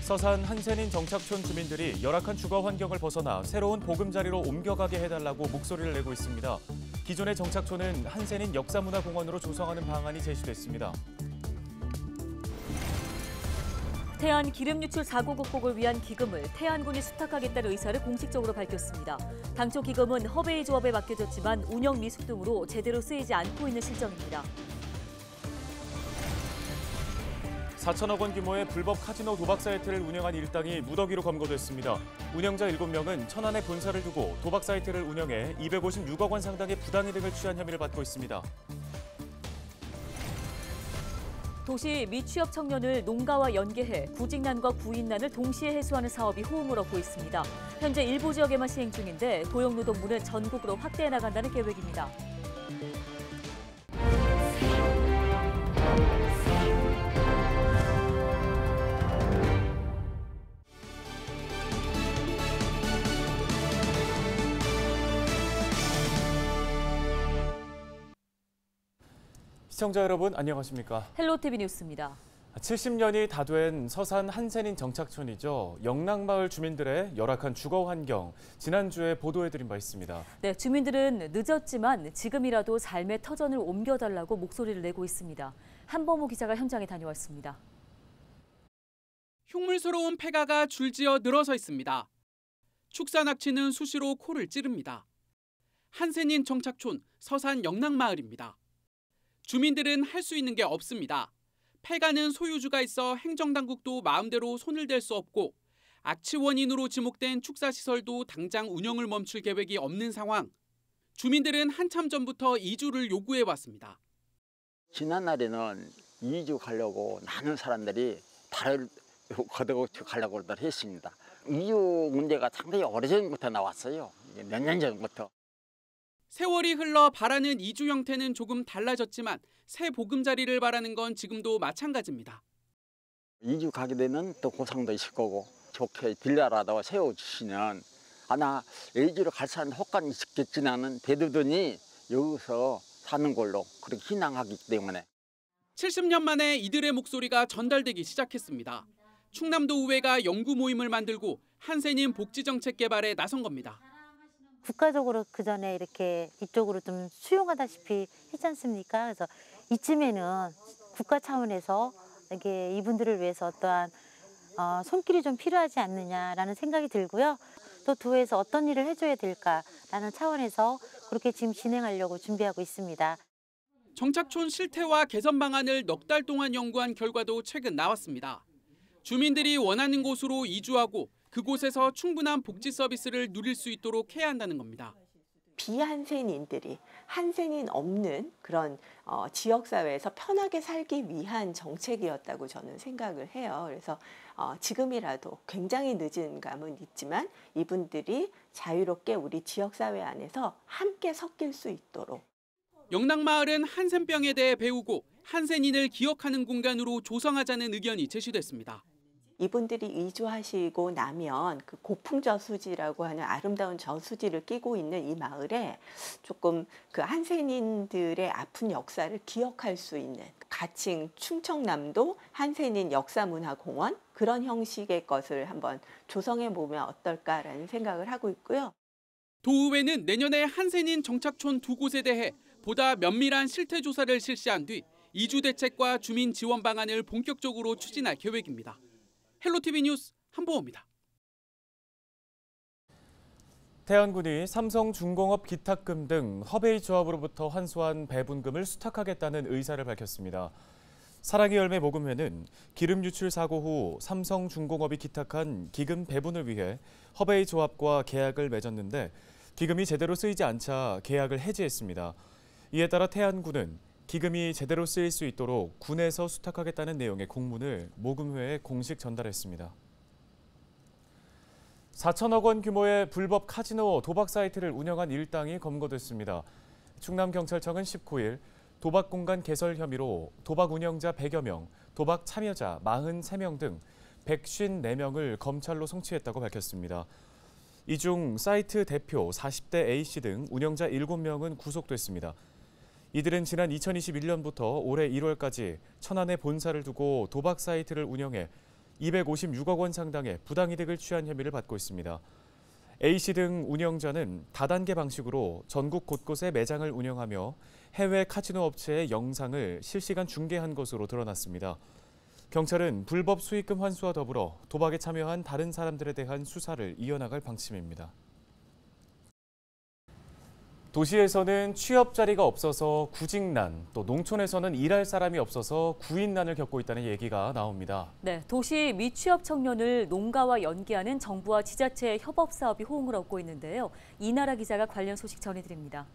서산 한센인 정착촌 주민들이 열악한 주거 환경을 벗어나 새로운 보금자리로 옮겨가게 해달라고 목소리를 내고 있습니다. 기존의 정착촌은 한센인 역사문화공원으로 조성하는 방안이 제시됐습니다. 태안 기름 유출 사고 극복을 위한 기금을 태안군이 수탁하겠다는 의사를 공식적으로 밝혔습니다. 당초 기금은 허베이 조합에 맡겨졌지만 운영 미숙 등으로 제대로 쓰이지 않고 있는 실정입니다. 4천억 원 규모의 불법 카지노 도박 사이트를 운영한 일당이 무더기로 검거됐습니다. 운영자 7명은 천안에 본사를 두고 도박 사이트를 운영해 256억 원 상당의 부당이득을 취한 혐의를 받고 있습니다. 도시 미취업 청년을 농가와 연계해 구직난과 구인난을 동시에 해소하는 사업이 호응을 얻고 있습니다. 현재 일부 지역에만 시행 중인데 고용노동부는 전국으로 확대해 나간다는 계획입니다. 시청자 여러분 안녕하십니까? 헬로티비 뉴스입니다. 70년이 다 된 서산 한센인 정착촌이죠. 영락마을 주민들의 열악한 주거 환경, 지난주에 보도해드린 바 있습니다. 네, 주민들은 늦었지만 지금이라도 삶의 터전을 옮겨달라고 목소리를 내고 있습니다. 한범호 기자가 현장에 다녀왔습니다. 흉물스러운 폐가가 줄지어 늘어서 있습니다. 축사 낙지는 수시로 코를 찌릅니다. 한센인 정착촌 서산 영락마을입니다. 주민들은 할 수 있는 게 없습니다. 폐가는 소유주가 있어 행정당국도 마음대로 손을 댈 수 없고 악취 원인으로 지목된 축사시설도 당장 운영을 멈출 계획이 없는 상황. 주민들은 한참 전부터 이주를 요구해왔습니다. 지난날에는 이주 가려고 많은 사람들이 발을 걷어 가려고 했습니다. 이주 문제가 상당히 오래전부터 나왔어요. 몇 년 전부터. 세월이 흘러 바라는 이주 형태는 조금 달라졌지만 새 보금자리를 바라는 건 지금도 마찬가지입니다. 이주 가게 되면 또 보상도 있을 거고 좋게 빌라라도 세워주시면 아나 이주로 갈 사람이 혹간이 있겠지만은 대부분이 여기서 사는 걸로 그렇게 희망하기 때문에. 70년 만에 이들의 목소리가 전달되기 시작했습니다. 충남도 의회가 연구 모임을 만들고 한센인 복지정책 개발에 나선 겁니다. 국가적으로 그전에 이렇게 이쪽으로 좀 수용하다시피 했지 않습니까? 그래서 이쯤에는 국가 차원에서 이게 이분들을 위해서 어떠한 손길이 좀 필요하지 않느냐라는 생각이 들고요. 또 도에서 어떤 일을 해줘야 될까라는 차원에서 그렇게 지금 진행하려고 준비하고 있습니다. 정착촌 실태와 개선 방안을 넉 달 동안 연구한 결과도 최근 나왔습니다. 주민들이 원하는 곳으로 이주하고 그곳에서 충분한 복지 서비스를 누릴 수 있도록 해야 한다는 겁니다. 비한센인들이 한센인 없는 그런 지역사회에서 편하게 살기 위한 정책이었다고 저는 생각을 해요. 그래서 지금이라도 굉장히 늦은 감은 있지만 이분들이 자유롭게 우리 지역사회 안에서 함께 섞일 수 있도록. 영락마을은 한센병에 대해 배우고 한센인을 기억하는 공간으로 조성하자는 의견이 제시됐습니다. 이분들이 이주하시고 나면 그 고풍저수지라고 하는 아름다운 저수지를 끼고 있는 이 마을에 조금 그 한센인들의 아픈 역사를 기억할 수 있는 가칭 충청남도 한센인 역사문화공원 그런 형식의 것을 한번 조성해 보면 어떨까라는 생각을 하고 있고요. 도의회는 내년에 한센인 정착촌 두 곳에 대해 보다 면밀한 실태 조사를 실시한 뒤 이주 대책과 주민 지원 방안을 본격적으로 추진할 계획입니다. 헬로티비 뉴스 한보호입니다. 태안군이 삼성중공업 기탁금 등 허베이 조합으로부터 환수한 배분금을 수탁하겠다는 의사를 밝혔습니다. 사랑의 열매 모금회는 기름 유출 사고 후 삼성중공업이 기탁한 기금 배분을 위해 허베이 조합과 계약을 맺었는데 기금이 제대로 쓰이지 않자 계약을 해지했습니다. 이에 따라 태안군은 기금이 제대로 쓰일 수 있도록 군에서 수탁하겠다는 내용의 공문을 모금회에 공식 전달했습니다. 4천억 원 규모의 불법 카지노 도박 사이트를 운영한 일당이 검거됐습니다. 충남경찰청은 19일 도박 공간 개설 혐의로 도박 운영자 100여 명, 도박 참여자 43명 등 154명을 검찰로 송치했다고 밝혔습니다. 이 중 사이트 대표 40대 A씨 등 운영자 7명은 구속됐습니다. 이들은 지난 2021년부터 올해 1월까지 천안에 본사를 두고 도박 사이트를 운영해 256억 원 상당의 부당이득을 취한 혐의를 받고 있습니다. A씨 등 운영자는 다단계 방식으로 전국 곳곳에 매장을 운영하며 해외 카지노 업체의 영상을 실시간 중계한 것으로 드러났습니다. 경찰은 불법 수익금 환수와 더불어 도박에 참여한 다른 사람들에 대한 수사를 이어나갈 방침입니다. 도시에서는 취업 자리가 없어서 구직난, 또 농촌에서는 일할 사람이 없어서 구인난을 겪고 있다는 얘기가 나옵니다. 네, 도시 미취업 청년을 농가와 연계하는 정부와 지자체의 협업 사업이 호응을 얻고 있는데요. 이나라 기자가 관련 소식 전해드립니다.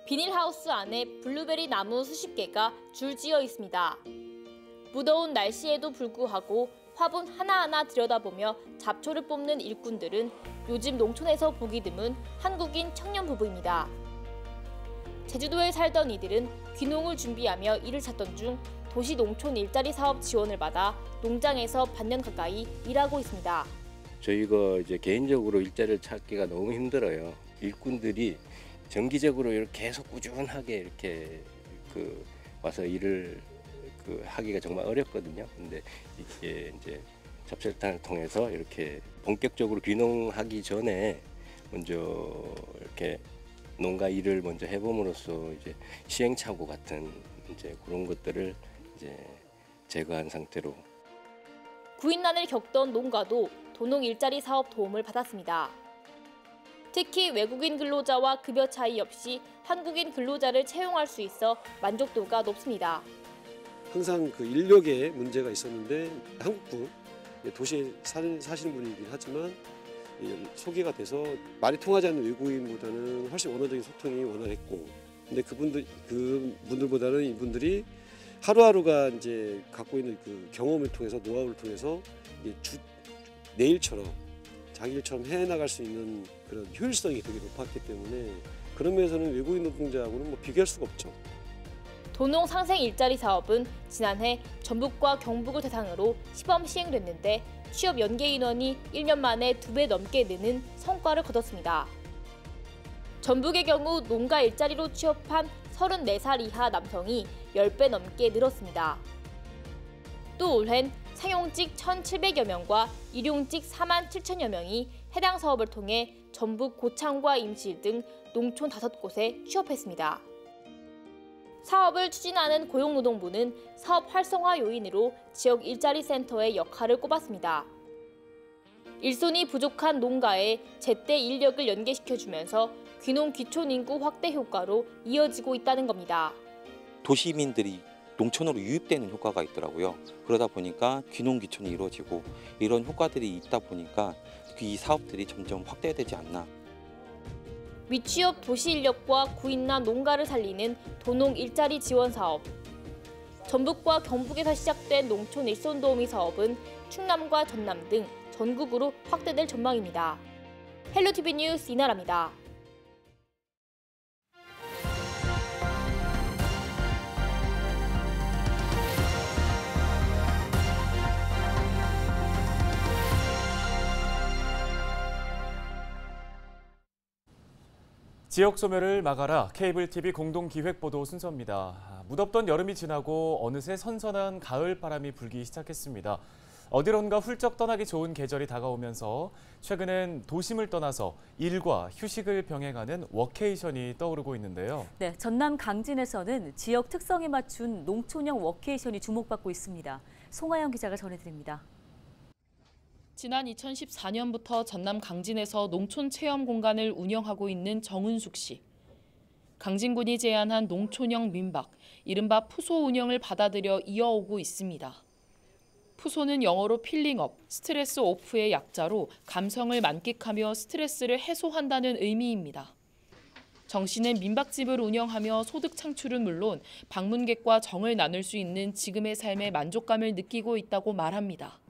비닐하우스 안에 블루베리 나무 수십 개가 줄지어 있습니다. 무더운 날씨에도 불구하고 화분 하나하나 들여다보며 잡초를 뽑는 일꾼들은 요즘 농촌에서 보기 드문 한국인 청년 부부입니다. 제주도에 살던 이들은 귀농을 준비하며 일을 찾던 중 도시 농촌 일자리 사업 지원을 받아 농장에서 반년 가까이 일하고 있습니다. 저희가 이제 개인적으로 일자리를 찾기가 너무 힘들어요. 일꾼들이 정기적으로 이렇게 계속 꾸준하게 이렇게 와서 일을 하기가 정말 어렵거든요. 근데 이게 이제 잡설단을 통해서 이렇게 본격적으로 귀농하기 전에 먼저 이렇게 농가 일을 먼저 해봄으로써 이제 시행착오 같은 이제 그런 것들을 이제 제거한 상태로. 구인난을 겪던 농가도 도농 일자리 사업 도움을 받았습니다. 특히 외국인 근로자와 급여 차이 없이 한국인 근로자를 채용할 수 있어 만족도가 높습니다. 항상 그 인력에 문제가 있었는데 한국분 도시에 사시는 분이긴 하지만 소개가 돼서 말이 통하지 않는 외국인보다는 훨씬 언어적인 소통이 원활했고, 근데 그분들보다는 이분들이 하루하루가 이제 갖고 있는 그 경험을 통해서 노하우를 통해서 내 일처럼 자기 일처럼 해나갈 수 있는 그런 효율성이 되게 높았기 때문에 그런 면에서는 외국인 노동자하고는 뭐 비교할 수가 없죠. 도농 상생 일자리 사업은 지난해 전북과 경북을 대상으로 시범 시행됐는데 취업 연계 인원이 1년 만에 2배 넘게 느는 성과를 거뒀습니다. 전북의 경우 농가 일자리로 취업한 34살 이하 남성이 10배 넘게 늘었습니다. 또 올해는 상용직 1,700여 명과 일용직 4만 7천여 명이 해당 사업을 통해 전북 고창과 임실 등 농촌 5곳에 취업했습니다. 사업을 추진하는 고용노동부는 사업 활성화 요인으로 지역 일자리 센터의 역할을 꼽았습니다. 일손이 부족한 농가에 제때 인력을 연계시켜주면서 귀농 귀촌 인구 확대 효과로 이어지고 있다는 겁니다. 도시민들이 농촌으로 유입되는 효과가 있더라고요. 그러다 보니까 귀농 귀촌이 이루어지고 이런 효과들이 있다 보니까 이 사업들이 점점 확대되지 않나. 미취업 도시 인력과 구인난 농가를 살리는 도농 일자리 지원 사업. 전북과 경북에서 시작된 농촌 일손 도우미 사업은 충남과 전남 등 전국으로 확대될 전망입니다. 헬로티비 뉴스 이나라입니다. 지역 소멸을 막아라 케이블 TV 공동 기획 보도 순서입니다. 무덥던 여름이 지나고 어느새 선선한 가을 바람이 불기 시작했습니다. 어디론가 훌쩍 떠나기 좋은 계절이 다가오면서 최근엔 도심을 떠나서 일과 휴식을 병행하는 워케이션이 떠오르고 있는데요. 네, 전남 강진에서는 지역 특성에 맞춘 농촌형 워케이션이 주목받고 있습니다. 송하영 기자가 전해드립니다. 지난 2014년부터 전남 강진에서 농촌 체험 공간을 운영하고 있는 정은숙 씨. 강진군이 제안한 농촌형 민박, 이른바 푸소 운영을 받아들여 이어오고 있습니다. 푸소는 영어로 필링업, 스트레스 오프의 약자로 감성을 만끽하며 스트레스를 해소한다는 의미입니다. 정 씨는 민박집을 운영하며 소득 창출은 물론 방문객과 정을 나눌 수 있는 지금의 삶에 만족감을 느끼고 있다고 말합니다.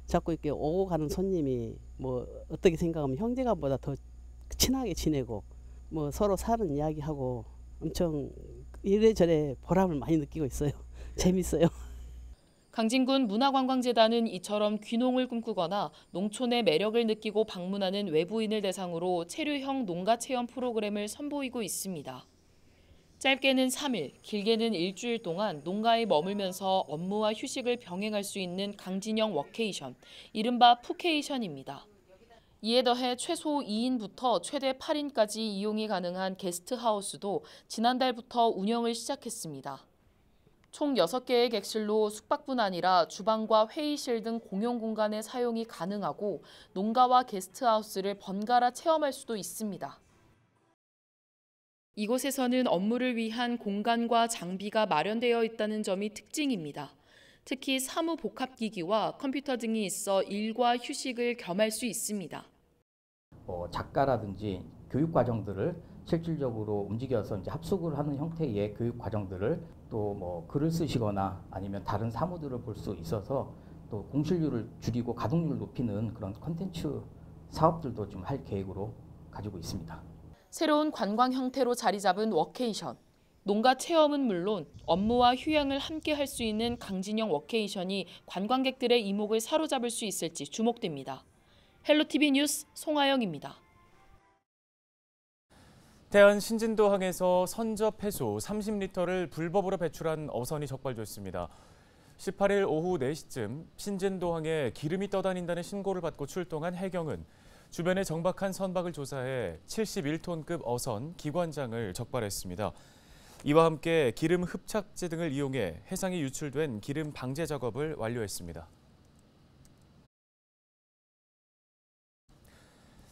자꾸 이렇게 오고 가는 손님이 뭐 어떻게 생각하면 형제간보다 더 친하게 지내고 뭐 서로 사는 이야기하고 엄청 이래저래 보람을 많이 느끼고 있어요. 재밌어요. 강진군 문화관광재단은 이처럼 귀농을 꿈꾸거나 농촌의 매력을 느끼고 방문하는 외부인을 대상으로 체류형 농가 체험 프로그램을 선보이고 있습니다. 짧게는 3일, 길게는 일주일 동안 농가에 머물면서 업무와 휴식을 병행할 수 있는 강진형 워케이션, 이른바 푸케이션입니다. 이에 더해 최소 2인부터 최대 8인까지 이용이 가능한 게스트하우스도 지난달부터 운영을 시작했습니다. 총 6개의 객실로 숙박뿐 아니라 주방과 회의실 등 공용 공간의 사용이 가능하고 농가와 게스트하우스를 번갈아 체험할 수도 있습니다. 이곳에서는 업무를 위한 공간과 장비가 마련되어 있다는 점이 특징입니다. 특히 사무 복합기기와 컴퓨터 등이 있어 일과 휴식을 겸할 수 있습니다. 작가라든지 교육 과정들을 실질적으로 움직여서 이제 합숙을 하는 형태의 교육 과정들을 또 글을 쓰시거나 아니면 다른 사무들을 볼 수 있어서 또 공실률을 줄이고 가동률을 높이는 그런 콘텐츠 사업들도 좀 할 계획으로 가지고 있습니다. 새로운 관광 형태로 자리 잡은 워케이션. 농가 체험은 물론 업무와 휴양을 함께 할 수 있는 강진형 워케이션이 관광객들의 이목을 사로잡을 수 있을지 주목됩니다. 헬로티비 뉴스 송하영입니다. 태안 신진도항에서 선접 해수 30리터를 불법으로 배출한 어선이 적발됐습니다. 18일 오후 4시쯤 신진도항에 기름이 떠다닌다는 신고를 받고 출동한 해경은 주변의 정박한 선박을 조사해 71톤급 어선 기관장을 적발했습니다. 이와 함께 기름 흡착제 등을 이용해 해상에 유출된 기름 방제 작업을 완료했습니다.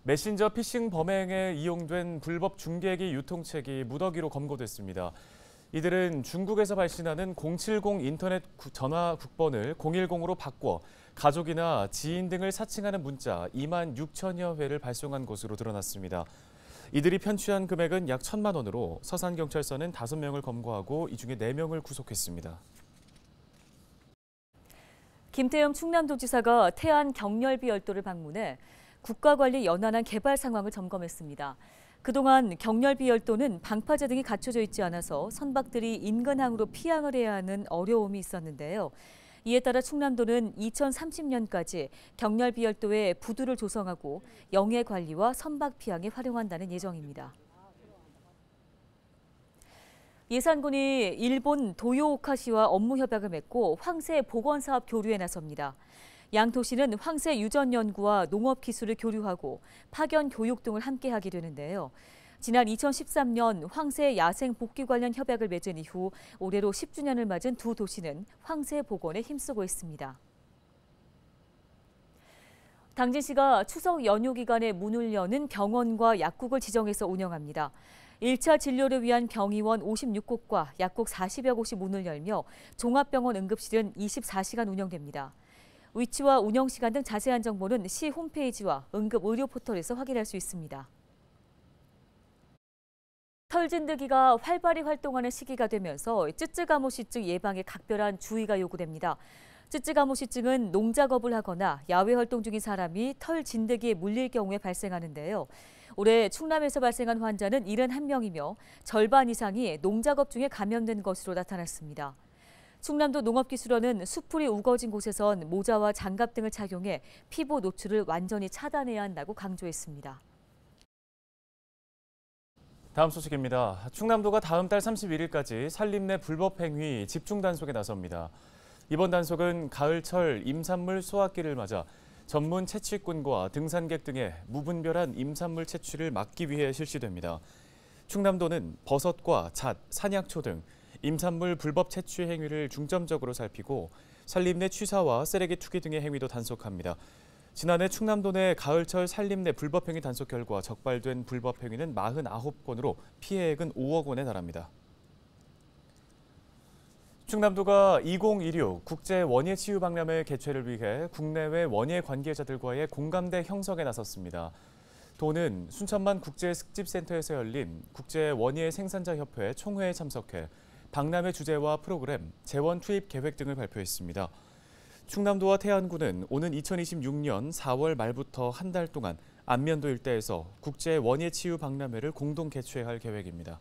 메신저 피싱 범행에 이용된 불법 중계기 유통책이 무더기로 검거됐습니다. 이들은 중국에서 발신하는 070 인터넷 전화 국번을 010으로 바꿔 가족이나 지인 등을 사칭하는 문자 2만 6천여 회를 발송한 것으로 드러났습니다. 이들이 편취한 금액은 약 1,000만 원으로 서산경찰서는 5명을 검거하고 이 중에 4명을 구속했습니다. 김태형 충남도지사가 태안 경렬비 열도를 방문해 국가관리 연한한 개발 상황을 점검했습니다. 그동안 경렬비 열도는 방파제 등이 갖춰져 있지 않아서 선박들이 인근항으로 피항을 해야 하는 어려움이 있었는데요. 이에 따라 충남도는 2030년까지 경렬비 열도에 부두를 조성하고 영해 관리와 선박 피항에 활용한다는 예정입니다. 예산군이 일본 도요오카시와 업무 협약을 맺고 황새 복원 사업 교류에 나섭니다. 양 도시는 황새 유전 연구와 농업 기술을 교류하고 파견 교육 등을 함께 하게 되는데요. 지난 2013년 황새 야생 복귀 관련 협약을 맺은 이후 올해로 10주년을 맞은 두 도시는 황새 복원에 힘쓰고 있습니다. 당진시가 추석 연휴 기간에 문을 여는 병원과 약국을 지정해서 운영합니다. 1차 진료를 위한 병의원 56곳과 약국 40여 곳이 문을 열며 종합병원 응급실은 24시간 운영됩니다. 위치와 운영 시간 등 자세한 정보는 시 홈페이지와 응급의료 포털에서 확인할 수 있습니다. 털진드기가 활발히 활동하는 시기가 되면서 쯔쯔가모시증 예방에 각별한 주의가 요구됩니다. 쯔쯔가모시증은 농작업을 하거나 야외 활동 중인 사람이 털진드기에 물릴 경우에 발생하는데요. 올해 충남에서 발생한 환자는 71명이며 절반 이상이 농작업 중에 감염된 것으로 나타났습니다. 충남도 농업기술원은 수풀이 우거진 곳에선 모자와 장갑 등을 착용해 피부 노출을 완전히 차단해야 한다고 강조했습니다. 다음 소식입니다. 충남도가 다음 달 31일까지 산림 내 불법 행위 집중 단속에 나섭니다. 이번 단속은 가을철 임산물 수확기를 맞아 전문 채취꾼과 등산객 등의 무분별한 임산물 채취를 막기 위해 실시됩니다. 충남도는 버섯과 잣, 산약초 등 임산물 불법 채취 행위를 중점적으로 살피고 산림 내 취사와 쓰레기 투기 등의 행위도 단속합니다. 지난해 충남도 내 가을철 산림 내 불법 행위 단속 결과 적발된 불법 행위는 49건으로 피해액은 5억 원에 달합니다. 충남도가 2016 국제 원예 치유 박람회 개최를 위해 국내외 원예 관계자들과의 공감대 형성에 나섰습니다. 도는 순천만 국제습집센터에서 열린 국제 원예 생산자 협회 총회에 참석해 박람회 주제와 프로그램, 재원 투입 계획 등을 발표했습니다. 충남도와 태안군은 오는 2026년 4월 말부터 한 달 동안 안면도 일대에서 국제 원예 치유 박람회를 공동 개최할 계획입니다.